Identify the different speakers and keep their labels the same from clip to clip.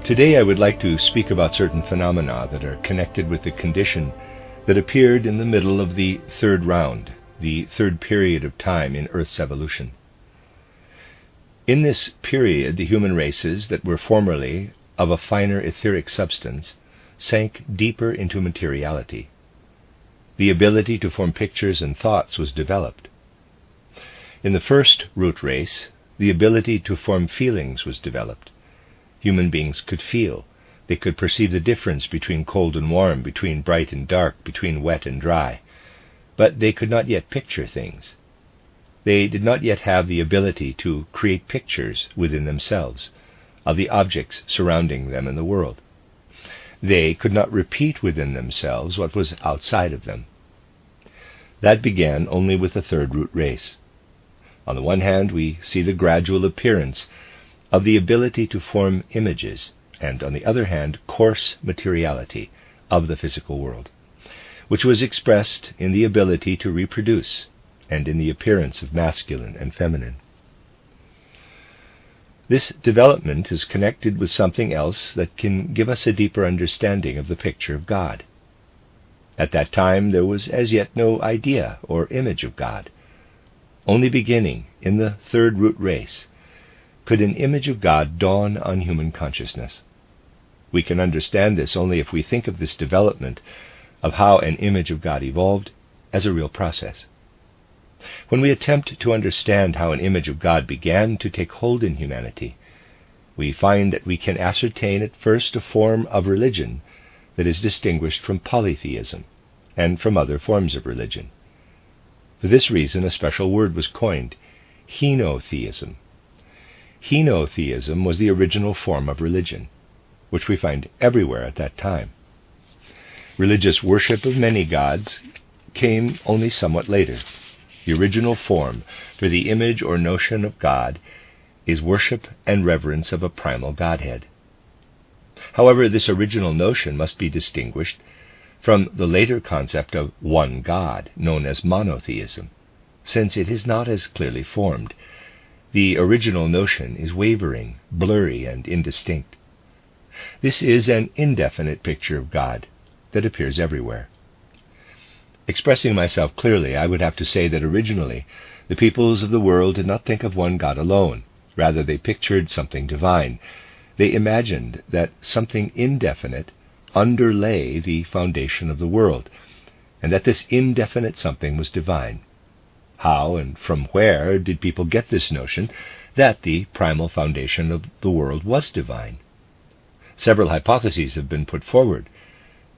Speaker 1: Today I would like to speak about certain phenomena that are connected with the condition that appeared in the middle of the third round, the third period of time in Earth's evolution. In this period, the human races that were formerly of a finer etheric substance sank deeper into materiality. The ability to form pictures and thoughts was developed. In the first root race, the ability to form feelings was developed. Human beings could feel. They could perceive the difference between cold and warm, between bright and dark, between wet and dry. But they could not yet picture things. They did not yet have the ability to create pictures within themselves of the objects surrounding them in the world. They could not repeat within themselves what was outside of them. That began only with the third root race. On the one hand, we see the gradual appearance of the ability to form images, and on the other hand, coarse materiality of the physical world, which was expressed in the ability to reproduce and in the appearance of masculine and feminine. This development is connected with something else that can give us a deeper understanding of the picture of God. At that time, there was as yet no idea or image of God. Only beginning in the third root race could an image of God dawn on human consciousness. We can understand this only if we think of this development of how an image of God evolved as a real process. When we attempt to understand how an image of God began to take hold in humanity, we find that we can ascertain at first a form of religion that is distinguished from polytheism and from other forms of religion. For this reason, a special word was coined, henotheism. Henotheism was the original form of religion, which we find everywhere at that time. Religious worship of many gods came only somewhat later. The original form for the image or notion of God is worship and reverence of a primal Godhead. However, this original notion must be distinguished from the later concept of one God, known as monotheism, since it is not as clearly formed. The original notion is wavering, blurry, and indistinct. This is an indefinite picture of God that appears everywhere. Expressing myself clearly, I would have to say that originally the peoples of the world did not think of one God alone. Rather, they pictured something divine. They imagined that something indefinite underlay the foundation of the world, and that this indefinite something was divine. How and from where did people get this notion that the primal foundation of the world was divine? Several hypotheses have been put forward,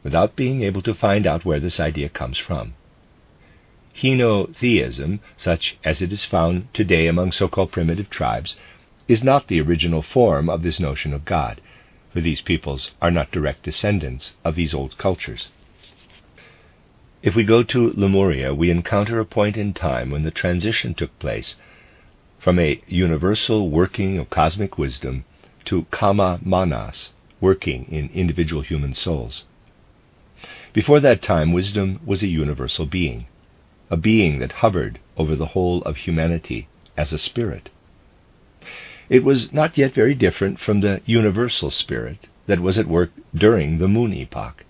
Speaker 1: without being able to find out where this idea comes from. Henotheism, such as it is found today among so-called primitive tribes, is not the original form of this notion of God, for these peoples are not direct descendants of these old cultures. If we go to Lemuria, we encounter a point in time when the transition took place from a universal working of cosmic wisdom to kama manas, working in individual human souls. Before that time, wisdom was a universal being, a being that hovered over the whole of humanity as a spirit. It was not yet very different from the universal spirit that was at work during the Moon Epoch.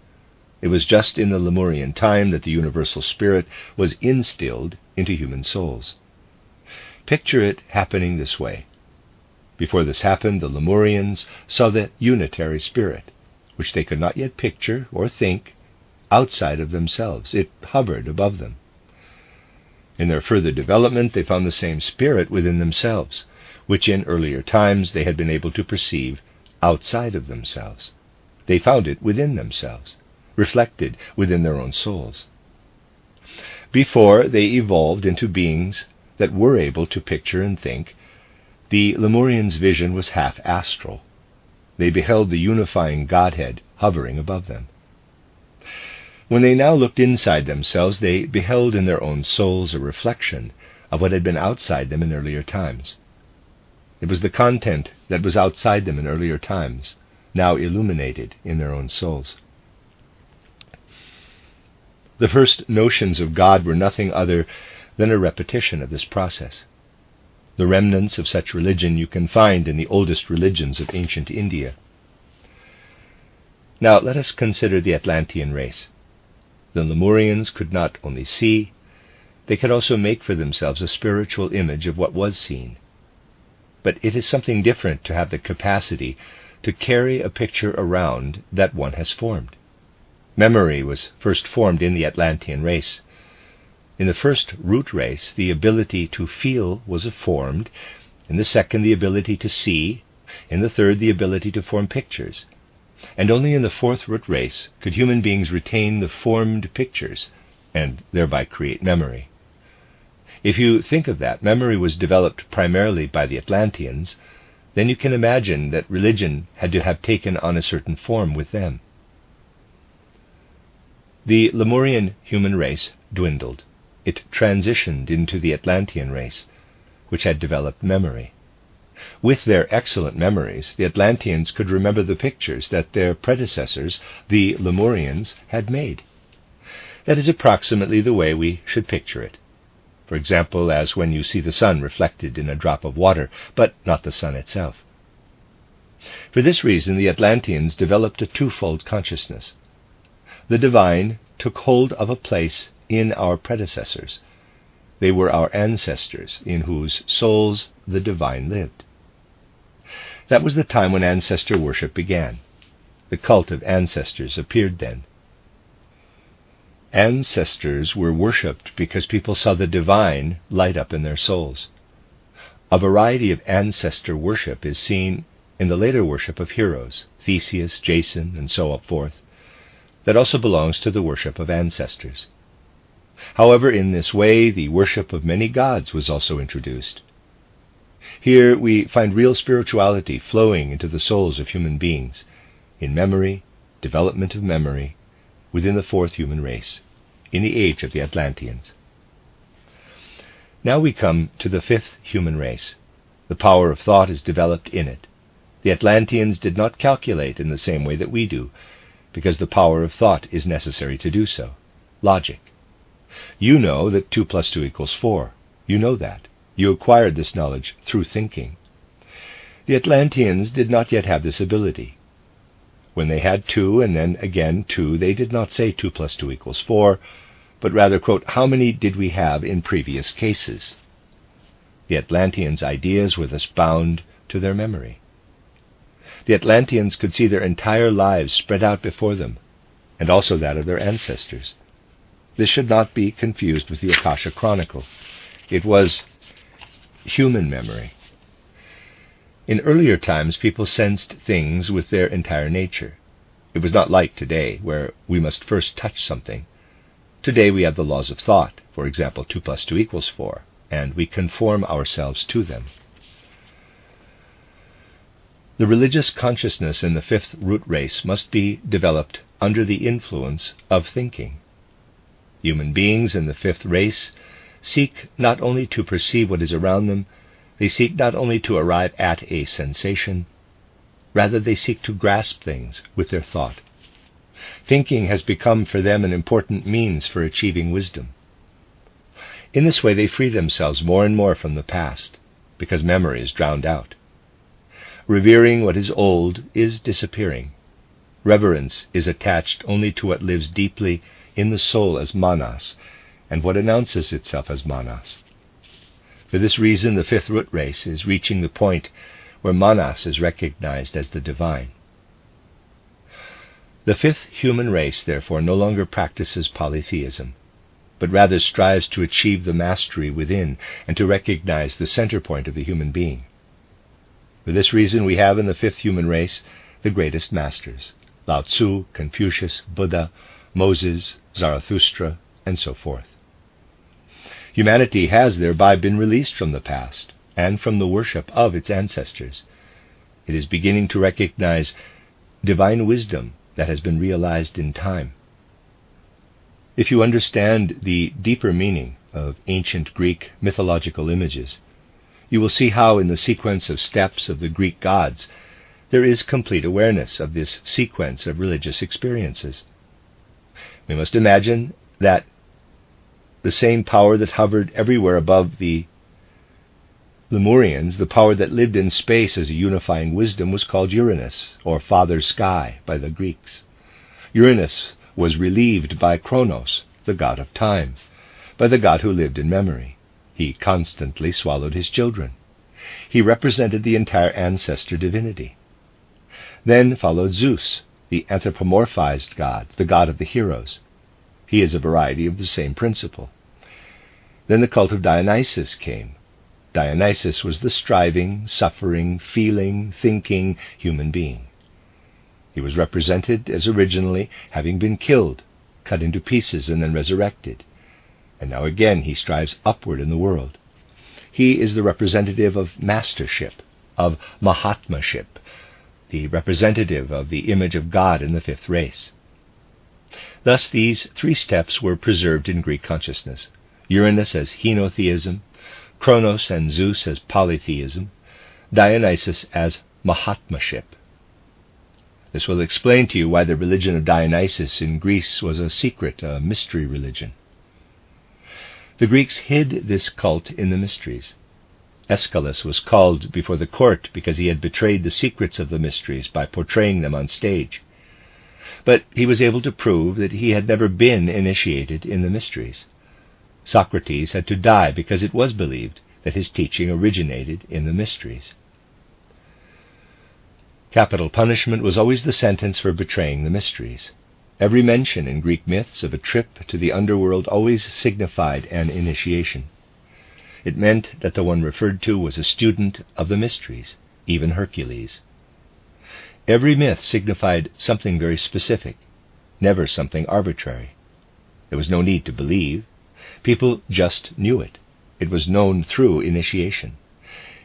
Speaker 1: It was just in the Lemurian time that the universal spirit was instilled into human souls. Picture it happening this way. Before this happened, the Lemurians saw the unitary spirit, which they could not yet picture or think, outside of themselves. It hovered above them. In their further development, they found the same spirit within themselves, which in earlier times they had been able to perceive outside of themselves. They found it within themselves, reflected within their own souls. Before they evolved into beings that were able to picture and think, the Lemurians' vision was half astral. They beheld the unifying Godhead hovering above them. When they now looked inside themselves, they beheld in their own souls a reflection of what had been outside them in earlier times. It was the content that was outside them in earlier times, now illuminated in their own souls. The first notions of God were nothing other than a repetition of this process. The remnants of such religion you can find in the oldest religions of ancient India. Now let us consider the Atlantean race. The Lemurians could not only see, they could also make for themselves a spiritual image of what was seen. But it is something different to have the capacity to carry a picture around that one has formed. Memory was first formed in the Atlantean race. In the first root race, the ability to feel was formed. In the second, the ability to see. In the third, the ability to form pictures. And only in the fourth root race could human beings retain the formed pictures and thereby create memory. If you think of that, memory was developed primarily by the Atlanteans, then you can imagine that religion had to have taken on a certain form with them. The Lemurian human race dwindled. It transitioned into the Atlantean race, which had developed memory. With their excellent memories, the Atlanteans could remember the pictures that their predecessors, the Lemurians, had made. That is approximately the way we should picture it. For example, as when you see the sun reflected in a drop of water, but not the sun itself. For this reason, the Atlanteans developed a twofold consciousness. The divine took hold of a place in our predecessors. They were our ancestors, in whose souls the divine lived. That was the time when ancestor worship began. The cult of ancestors appeared then. Ancestors were worshipped because people saw the divine light up in their souls. A variety of ancestor worship is seen in the later worship of heroes, Theseus, Jason, and so forth, that also belongs to the worship of ancestors. However, in this way, the worship of many gods was also introduced. Here we find real spirituality flowing into the souls of human beings, in memory, development of memory, within the fourth human race, in the age of the Atlanteans. Now we come to the fifth human race. The power of thought is developed in it. The Atlanteans did not calculate in the same way that we do, because the power of thought is necessary to do so. Logic. You know that 2 + 2 = 4. You know that. You acquired this knowledge through thinking. The Atlanteans did not yet have this ability. When they had 2 and then again 2, they did not say 2 + 2 = 4, but rather, quote, how many did we have in previous cases? The Atlanteans' ideas were thus bound to their memory. The Atlanteans could see their entire lives spread out before them, and also that of their ancestors. This should not be confused with the Akasha Chronicle. It was human memory. In earlier times, people sensed things with their entire nature. It was not like today, where we must first touch something. Today we have the laws of thought, for example, 2 + 2 = 4, and we conform ourselves to them. The religious consciousness in the fifth root race must be developed under the influence of thinking. Human beings in the fifth race seek not only to perceive what is around them, they seek not only to arrive at a sensation, rather they seek to grasp things with their thought. Thinking has become for them an important means for achieving wisdom. In this way they free themselves more and more from the past, because memory is drowned out. Revering what is old is disappearing. Reverence is attached only to what lives deeply in the soul as manas, and what announces itself as manas. For this reason, the fifth root race is reaching the point where manas is recognized as the divine. The fifth human race, therefore, no longer practices polytheism, but rather strives to achieve the mastery within and to recognize the center point of the human being. For this reason, we have in the fifth human race the greatest masters: Lao Tzu, Confucius, Buddha, Moses, Zarathustra, and so forth. Humanity has thereby been released from the past and from the worship of its ancestors. It is beginning to recognize divine wisdom that has been realized in time. If you understand the deeper meaning of ancient Greek mythological images, you will see how in the sequence of steps of the Greek gods there is complete awareness of this sequence of religious experiences. We must imagine that the same power that hovered everywhere above the Lemurians, the power that lived in space as a unifying wisdom, was called Uranus, or Father Sky, by the Greeks. Uranus was relieved by Kronos, the god of time, by the god who lived in memory. He constantly swallowed his children. He represented the entire ancestor divinity. Then followed Zeus, the anthropomorphized god, the god of the heroes. He is a variety of the same principle. Then the cult of Dionysus came. Dionysus was the striving, suffering, feeling, thinking human being. He was represented as originally having been killed, cut into pieces, and then resurrected. And now again he strives upward in the world. He is the representative of mastership, of mahatmaship, the representative of the image of God in the fifth race. Thus these three steps were preserved in Greek consciousness: Uranus as henotheism, Kronos and Zeus as polytheism, Dionysus as mahatmaship. This will explain to you why the religion of Dionysus in Greece was a secret, a mystery religion. The Greeks hid this cult in the mysteries. Aeschylus was called before the court because he had betrayed the secrets of the mysteries by portraying them on stage. But he was able to prove that he had never been initiated in the mysteries. Socrates had to die because it was believed that his teaching originated in the mysteries. Capital punishment was always the sentence for betraying the mysteries. Every mention in Greek myths of a trip to the underworld always signified an initiation. It meant that the one referred to was a student of the mysteries, even Hercules. Every myth signified something very specific, never something arbitrary. There was no need to believe. People just knew it. It was known through initiation.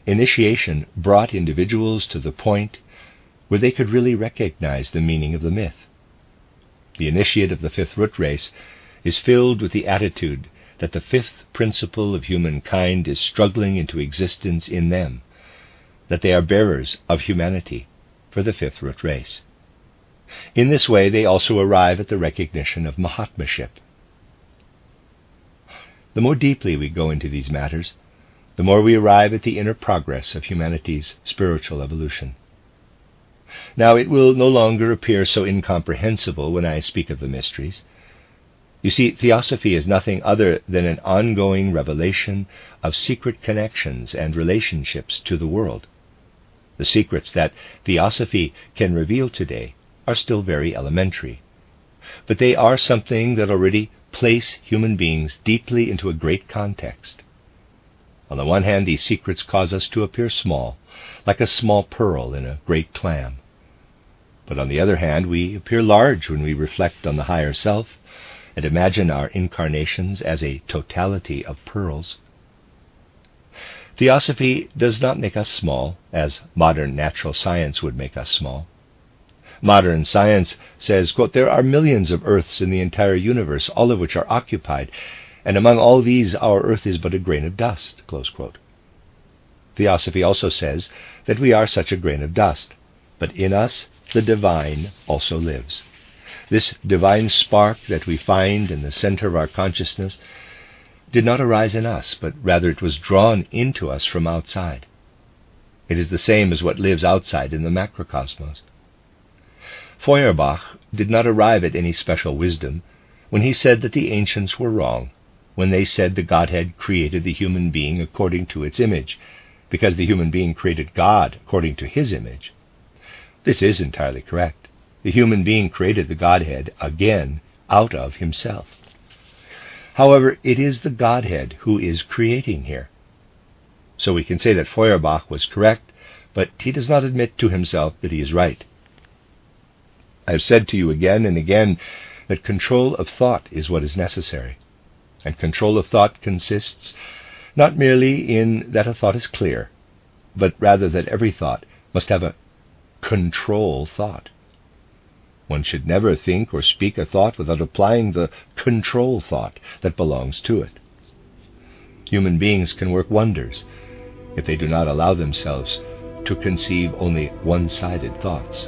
Speaker 1: Initiation brought individuals to the point where they could really recognize the meaning of the myth. The initiate of the fifth root race is filled with the attitude that the fifth principle of humankind is struggling into existence in them, that they are bearers of humanity for the fifth root race. In this way they also arrive at the recognition of mahatmaship. The more deeply we go into these matters, the more we arrive at the inner progress of humanity's spiritual evolution. Now it will no longer appear so incomprehensible when I speak of the mysteries. You see, theosophy is nothing other than an ongoing revelation of secret connections and relationships to the world. The secrets that theosophy can reveal today are still very elementary, but they are something that already place human beings deeply into a great context. On the one hand, these secrets cause us to appear small, like a small pearl in a great clam. But on the other hand, we appear large when we reflect on the higher self and imagine our incarnations as a totality of pearls. Theosophy does not make us small, as modern natural science would make us small. Modern science says, quote, "There are millions of Earths in the entire universe, all of which are occupied, and among all these our Earth is but a grain of dust," close quote. Theosophy also says that we are such a grain of dust, but in us the divine also lives. This divine spark that we find in the center of our consciousness did not arise in us, but rather it was drawn into us from outside. It is the same as what lives outside in the macrocosmos. Feuerbach did not arrive at any special wisdom when he said that the ancients were wrong, when they said the Godhead created the human being according to its image, because the human being created God according to his image. This is entirely correct. The human being created the Godhead again out of himself. However, it is the Godhead who is creating here. So we can say that Feuerbach was correct, but he does not admit to himself that he is right. I have said to you again and again that control of thought is what is necessary. And control of thought consists not merely in that a thought is clear, but rather that every thought must have a control thought. One should never think or speak a thought without applying the control thought that belongs to it. Human beings can work wonders if they do not allow themselves to conceive only one-sided thoughts.